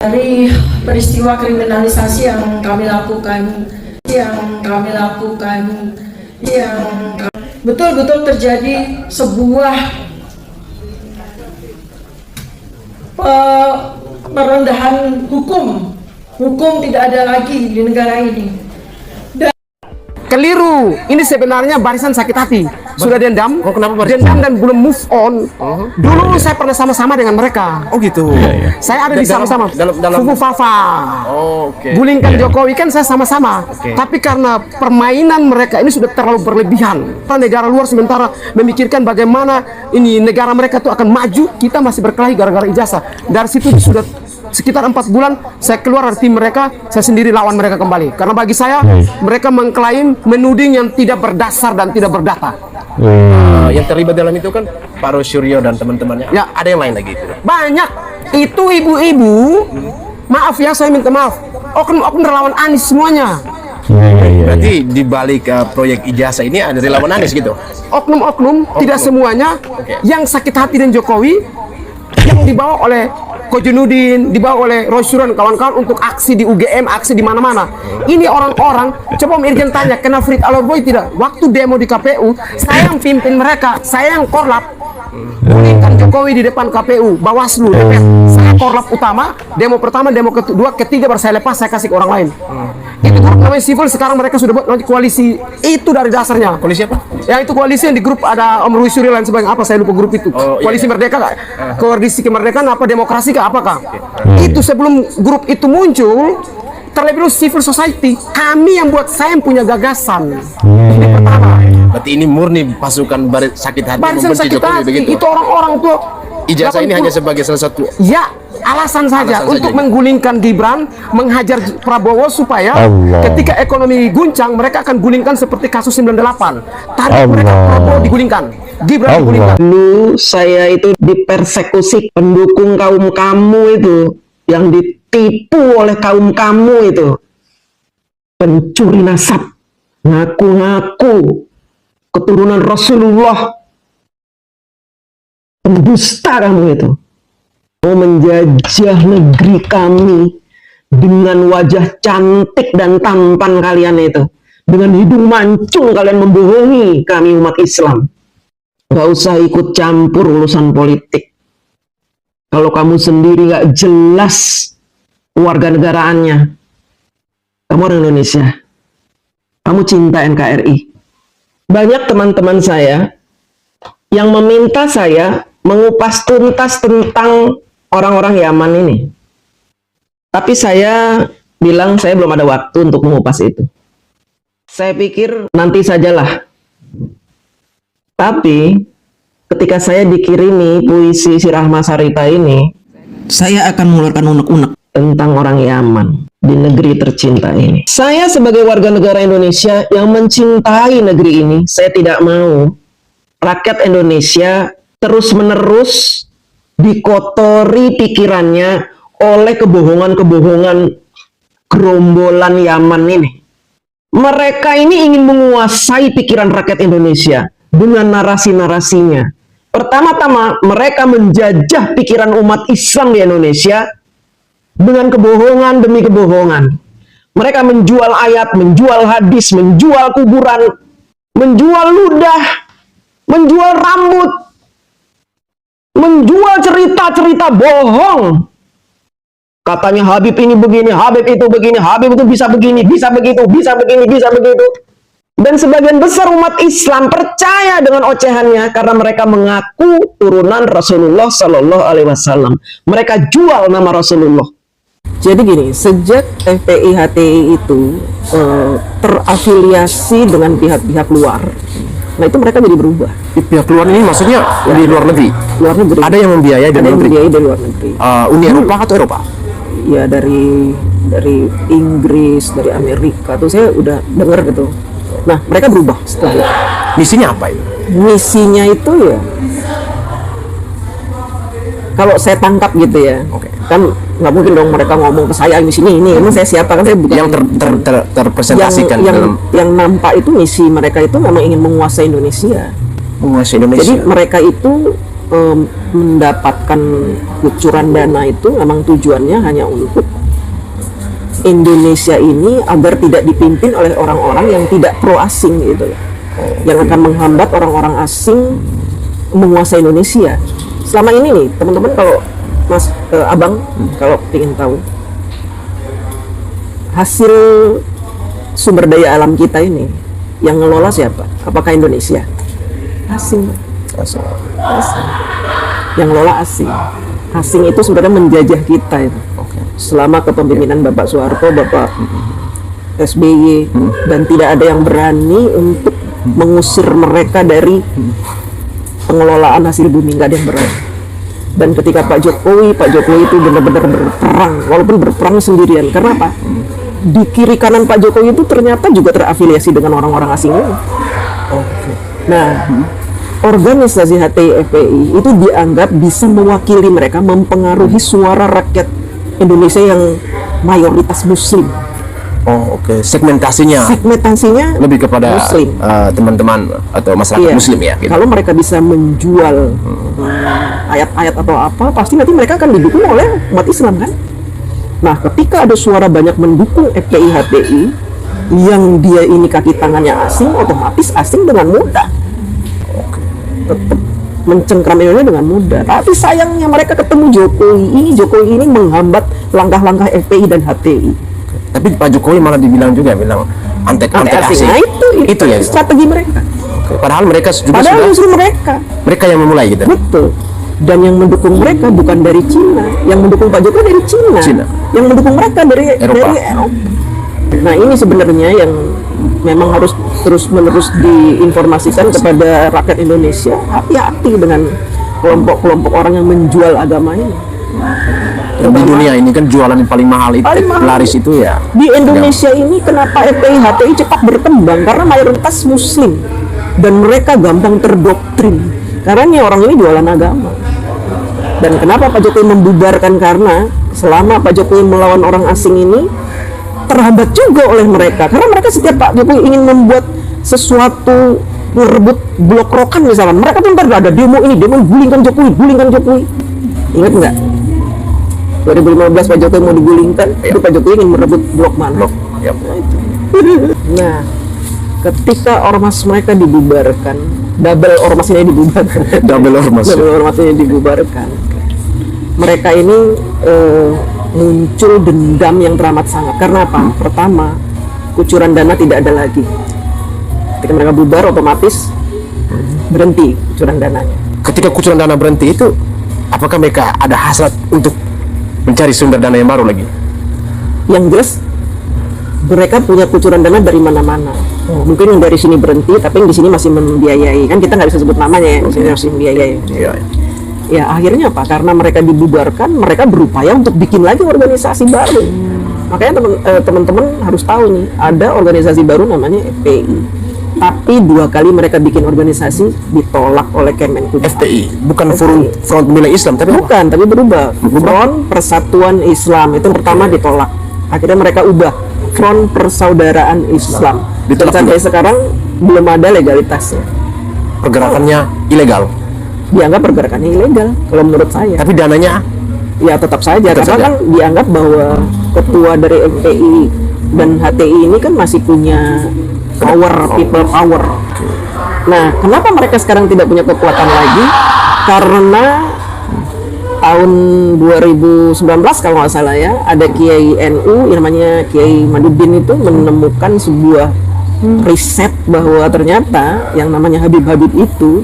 Dari peristiwa kriminalisasi yang kami lakukan, betul-betul terjadi sebuah perendahan hukum. Hukum tidak ada lagi di negara ini. Keliru, ini sebenarnya barisan sakit hati. Sudah dendam, dendam dan belum move on. Dulu saya pernah sama-sama dengan mereka. Oh gitu. Saya ada di sama-sama. Dalam Fufu Fafa. Gulingkan Jokowi kan saya sama-sama. Tapi karena permainan mereka ini sudah terlalu berlebihan. Negara luar sementara memikirkan bagaimana ini negara mereka tuh akan maju, kita masih berkelahi gara-gara ijazah. Dari situ sudah sekitar 4 bulan saya keluar dari tim mereka, saya sendiri lawan mereka kembali. Karena bagi saya mereka mengklaim menuding yang tidak berdasar dan tidak berdata. Yang terlibat dalam itu kan Pak Rosuryo dan teman-temannya. Ya, ada yang lain lagi itu. Banyak. Itu ibu-ibu, maaf ya saya minta maaf. Oknum-oknum relawan Anies semuanya. Berarti di balik proyek ijazah ini ada relawan Anies gitu. Oknum-oknum, tidak semuanya. Yang sakit hati dan Jokowi yang dibawa oleh Kojenudin, dibawa oleh Rosyuran kawan-kawan untuk aksi di UGM, aksi di mana-mana. Ini orang-orang, coba Om Irjen tanya, kena Frit Alorboy tidak? Waktu demo di KPU, saya yang pimpin mereka, saya yang korlap. Gulingkan Jokowi di depan KPU, Bawaslu, DPR. Saya korlap utama, demo pertama, demo kedua, ketiga baru saya lepas, saya kasih ke orang lain. Itu grup namanya Civil, sekarang mereka sudah buat koalisi. Itu dari dasarnya. Koalisi apa? Ya itu koalisi yang di grup ada Om Rui Suryo dan sebagainya. Apa saya lupa grup itu? Koalisi Merdeka kak? Koalisi Kemerdekaan apa demokrasi kak? Apakah? Itu sebelum grup itu muncul, terlebih dahulu civil society. Kami yang buat, saya yang punya gagasan. Ini pertama. Berarti ini murni pasukan sakit hati Barisan membenci sakit Jokowi hati. begitu. Itu orang-orang tuh. Ijazah ini hanya sebagai salah satu. Ya, alasan saja untuk menggulingkan Gibran, menghajar Prabowo supaya ketika ekonomi guncang mereka akan gulingkan seperti kasus 98. Tarik mereka, Prabowo digulingkan, Gibran digulingkan. Dulu saya itu dipersekusi pendukung kaum kamu itu, yang ditipu oleh kaum kamu itu, pencuri nasab, ngaku-ngaku keturunan Rasulullah. Pendusta kamu itu, mau menjajah negeri kami dengan wajah cantik dan tampan kalian itu, dengan hidung mancung kalian membohongi kami umat Islam. Gak usah ikut campur urusan politik. Kalau kamu sendiri gak jelas warga negaraannya, kamu orang Indonesia, kamu cinta NKRI. Banyak teman-teman saya yang meminta saya mengupas tuntas tentang orang-orang Yaman ini. Tapi saya bilang saya belum ada waktu untuk mengupas itu. Saya pikir nanti sajalah. Tapi ketika saya dikirimi puisi si Rahma Sarita ini, saya akan mengeluarkan unek-unek tentang orang Yaman di negeri tercinta ini. Saya sebagai warga negara Indonesia yang mencintai negeri ini, saya tidak mau rakyat Indonesia terus-menerus dikotori pikirannya oleh kebohongan-kebohongan gerombolan Yaman ini. Mereka ini ingin menguasai pikiran rakyat Indonesia dengan narasi-narasinya. Pertama-tama, mereka menjajah pikiran umat Islam di Indonesia dengan kebohongan demi kebohongan. Mereka menjual ayat, menjual hadis, menjual kuburan, menjual ludah, menjual rambut, menjual cerita-cerita bohong. Katanya Habib ini begini, Habib itu begini, Habib itu bisa begini, bisa begitu, bisa begini, bisa begitu. Dan sebagian besar umat Islam percaya dengan ocehannya karena mereka mengaku turunan Rasulullah Shallallahu Alaihi Wasallam. Mereka jual nama Rasulullah. Jadi gini, sejak FPI HTI itu terafiliasi dengan pihak-pihak luar, nah itu mereka jadi berubah. Pihak luar ini maksudnya di luar negeri? Luar negeri. Ada yang membiayai dari luar negeri? Dari luar negeri. Uni Eropa atau Eropa? Ya dari Inggris, dari Amerika tuh saya udah dengar gitu. Nah mereka berubah setelah itu. Misinya apa itu? Misinya itu ya, kalau saya tangkap gitu ya, kan nggak mungkin dong mereka ngomong ke saya misinya ini, emang saya siapa, kan saya bukan yang terpresentasikan yang nampak itu misi mereka itu memang ingin menguasai Indonesia. Menguasai Indonesia. Jadi mereka itu mendapatkan kucuran dana itu memang tujuannya hanya untuk Indonesia ini agar tidak dipimpin oleh orang-orang yang tidak pro asing gitu loh. Yang akan menghambat orang-orang asing menguasai Indonesia. Selama ini nih, teman-teman kalau Abang kalau ingin tahu hasil sumber daya alam kita ini yang ngelola siapa? Apakah Indonesia? Asing. Asing. Yang ngelola asing. Asing itu sebenarnya menjajah kita itu. Selama kepemimpinan Bapak Soeharto, Bapak SBY, dan tidak ada yang berani untuk mengusir mereka dari pengelolaan hasil bumi, nggak ada yang berani. Dan ketika Pak Jokowi itu benar-benar berperang, walaupun berperang sendirian. Karena apa? Di kiri kanan Pak Jokowi itu ternyata juga terafiliasi dengan orang-orang asing ini. Nah, organisasi HTI FPI itu dianggap bisa mewakili mereka, mempengaruhi suara rakyat Indonesia yang mayoritas Muslim. Oh, oke. Segmentasinya lebih kepada Muslim. Teman-teman atau masyarakat Muslim ya. Gitu. Kalau mereka bisa menjual ayat-ayat atau apa, pasti nanti mereka akan didukung oleh umat Islam kan. Nah, ketika ada suara banyak mendukung FPI HTI yang dia ini kaki tangannya asing, otomatis asing dengan mudah tetap mencengkram Indonesia dengan mudah. Tapi sayangnya mereka ketemu Jokowi ini menghambat langkah-langkah FPI dan HTI. Tapi Pak Jokowi malah bilang anti asing. Nah, itu ya strategi mereka. Padahal mereka juga justru mereka yang memulai gitu. Betul. Dan yang mendukung mereka bukan dari Cina, yang mendukung Pak Jokowi dari Cina. Yang mendukung mereka dari Eropa. Nah, ini sebenarnya yang memang harus terus-menerus diinformasikan kepada rakyat Indonesia. Hati-hati dengan kelompok-kelompok orang yang menjual agama ini. Di dunia ini kan jualan yang paling mahal itu, laris itu ya. Di Indonesia ini kenapa FPI HTI cepat berkembang? Karena mayoritas Muslim dan mereka gampang terdoktrin. Karena ini orang ini jualan agama. Dan kenapa Pak Jokowi membubarkan? Karena selama Pak Jokowi melawan orang asing ini terhambat juga oleh mereka. Karena mereka setiap Pak Jokowi ingin membuat sesuatu, merebut blok rokan misalkan, mereka tuh ntar ada demo gulingkan Jokowi. Ingat nggak? 2015 Pak Jokowi mau digulingkan, itu Pak Jokowi ingin merebut blok mana? Nah, ketika ormas mereka dibubarkan, double ormas ini dibubarkan, mereka ini muncul dendam yang teramat sangat. Karena apa? Pertama, kucuran dana tidak ada lagi. Ketika mereka bubar, otomatis berhenti kucuran dananya. Ketika kucuran dana berhenti itu, apakah mereka ada hasrat untuk mencari sumber dana yang baru lagi? Yang jelas mereka punya kucuran dana dari mana-mana. Mungkin yang dari sini berhenti, tapi yang di sini masih membiayai. Kan kita nggak bisa sebut namanya ya, masih membiayai. Ya akhirnya apa? Karena mereka dibubarkan, mereka berupaya untuk bikin lagi organisasi baru. Makanya teman-teman harus tahu nih, ada organisasi baru namanya FPI. Tapi 2 kali mereka bikin organisasi ditolak oleh Kemenkumham. FPI, bukan Front Pembela Islam, tapi bukan, tapi berubah. Front Persatuan Islam itu pertama ditolak. Akhirnya mereka ubah Front Persaudaraan Islam. Dan sampai sekarang belum ada legalitasnya. Pergerakannya ilegal. Dianggap pergerakannya ilegal kalau menurut saya. Tapi dananya ya tetap saja, karena kan dianggap bahwa ketua dari FPI dan HTI ini kan masih punya people power. Nah, kenapa mereka sekarang tidak punya kekuatan lagi? Karena tahun 2019 kalau nggak salah ya, ada Kiai NU yang namanya Kiai Madudin itu menemukan sebuah riset bahwa ternyata yang namanya Habib-Habib itu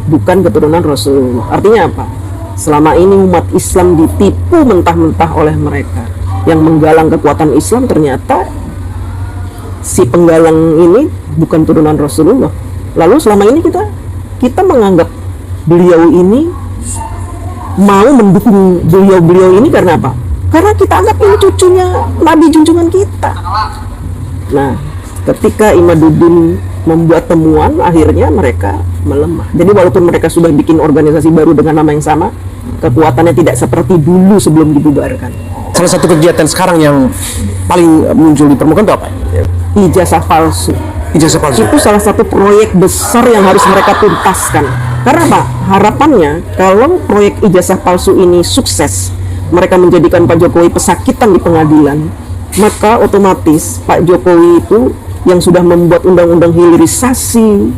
bukan keturunan Rasul. Artinya apa? Selama ini umat Islam ditipu mentah-mentah oleh mereka. Yang menggalang kekuatan Islam ternyata si penggalang ini bukan turunan Rasulullah. Lalu selama ini kita menganggap beliau ini mau mendukung beliau ini karena apa? Karena kita anggap ini cucunya Nabi junjungan kita. Nah, ketika Imaduddin membuat temuan, akhirnya mereka melemah. Jadi walaupun mereka sudah bikin organisasi baru dengan nama yang sama, kekuatannya tidak seperti dulu sebelum dibubarkan. Salah satu kegiatan sekarang yang paling muncul di permukaan itu apa? Ijazah palsu. Ijazah palsu itu salah satu proyek besar yang harus mereka tuntaskan. Karena apa? Harapannya kalau proyek ijazah palsu ini sukses, mereka menjadikan Pak Jokowi pesakitan di pengadilan, maka otomatis Pak Jokowi itu yang sudah membuat undang-undang hilirisasi,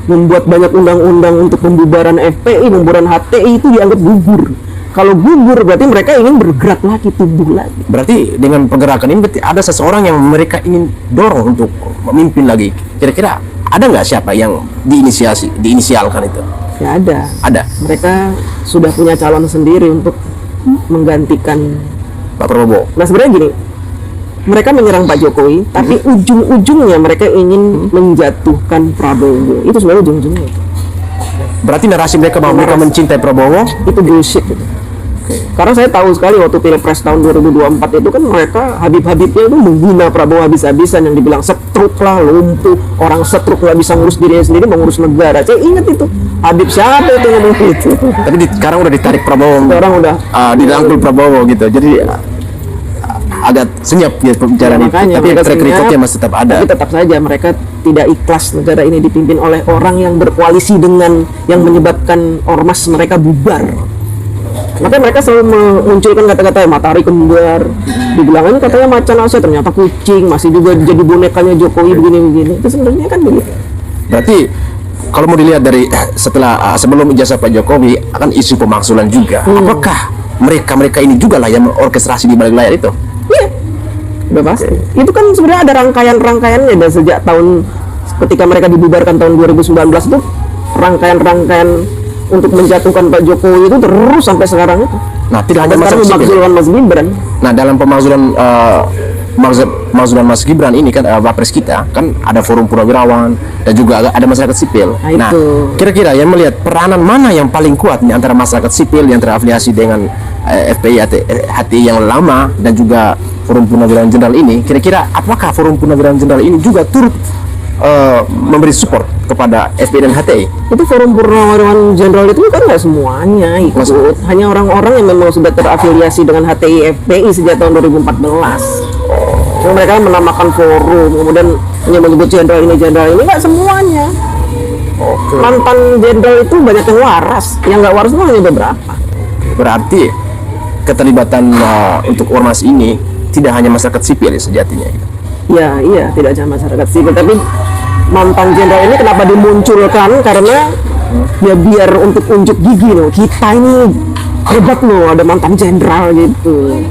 membuat banyak undang-undang untuk pembubaran FPI, pembubaran HTI itu dianggap gugur. Kalau gugur berarti mereka ingin bergerak lagi, tumbuh lagi. Berarti dengan pergerakan ini berarti ada seseorang yang mereka ingin dorong untuk memimpin lagi. Kira-kira ada nggak siapa yang diinisialkan itu? Ya ada. Ada. Mereka sudah punya calon sendiri untuk menggantikan Pak Prabowo. Nah sebenarnya gini, mereka menyerang Pak Jokowi, tapi ujung-ujungnya mereka ingin menjatuhkan Prabowo. Itu sebenarnya ujung-ujungnya. Berarti narasi mereka bahwa mereka mencintai Prabowo Itu bullshit. Gitu. Karena saya tahu sekali waktu Pilpres tahun 2024 itu kan mereka Habib-habibnya itu menghina Prabowo habis-habisan, yang dibilang setruk lah, lumpuh, orang setruk nggak bisa ngurus dirinya sendiri, mau ngurus negara. Saya ingat itu. Habib siapa itu ngomong gitu. tapi sekarang udah ditarik Prabowo. Sekarang udah dirangkul Prabowo gitu. Jadi agak senyap ya pembicaraan itu. makanya Tapi mereka track senyap, recordnya masih tetap ada. Tapi tetap saja mereka tidak ikhlas negara ini dipimpin oleh orang yang berkoalisi dengan yang menyebabkan ormas mereka bubar. Makanya mereka selalu memunculkan kata-kata matahari kembar, dibilangnya katanya macan Asia, ternyata kucing, masih juga jadi bonekanya Jokowi begini-begini. Itu sebenarnya kan begitu. Berarti kalau mau dilihat dari sebelum ijazah Pak Jokowi akan isu pemakzulan juga. Apakah mereka ini juga lah yang orkestrasi di balik layar itu? Iya, udah pasti. Itu kan sebenarnya ada rangkaian-rangkaiannya dari sejak tahun ketika mereka dibubarkan tahun 2019 itu, rangkaian-rangkaian untuk menjatuhkan Pak Jokowi itu terus sampai sekarang itu. Nah, tidak hanya Sekarang masalah memakzulkan Mas Gibran. Nah, dalam pemakzulan Mas Gibran ini kan Wapres kita kan ada forum purnawirawan dan juga ada masyarakat sipil. Nah, itu. Kira-kira yang melihat peranan mana yang paling kuat nih antara masyarakat sipil yang terafiliasi dengan FPI HTI yang lama dan juga forum purnawirawan jenderal ini, kira-kira apakah forum purnawirawan jenderal ini juga turut memberi support kepada FPI dan HTI? Itu forum purnawirawan jenderal itu kan nggak semuanya ikut, hanya orang-orang yang memang sudah terafiliasi dengan HTI FPI sejak tahun 2014. Yang mereka menamakan forum, kemudian hanya menyebut jenderal ini, nggak semuanya. Mantan jenderal itu banyak yang waras, yang nggak waras itu hanya beberapa. Berarti keterlibatan untuk ormas ini tidak hanya masyarakat sipil ya, sejatinya. Ya, iya, tidak hanya masyarakat sipil, tapi mantan jenderal ini kenapa dimunculkan? Karena ya biar untuk unjuk gigi loh, kita ini hebat loh, ada mantan jenderal gitu.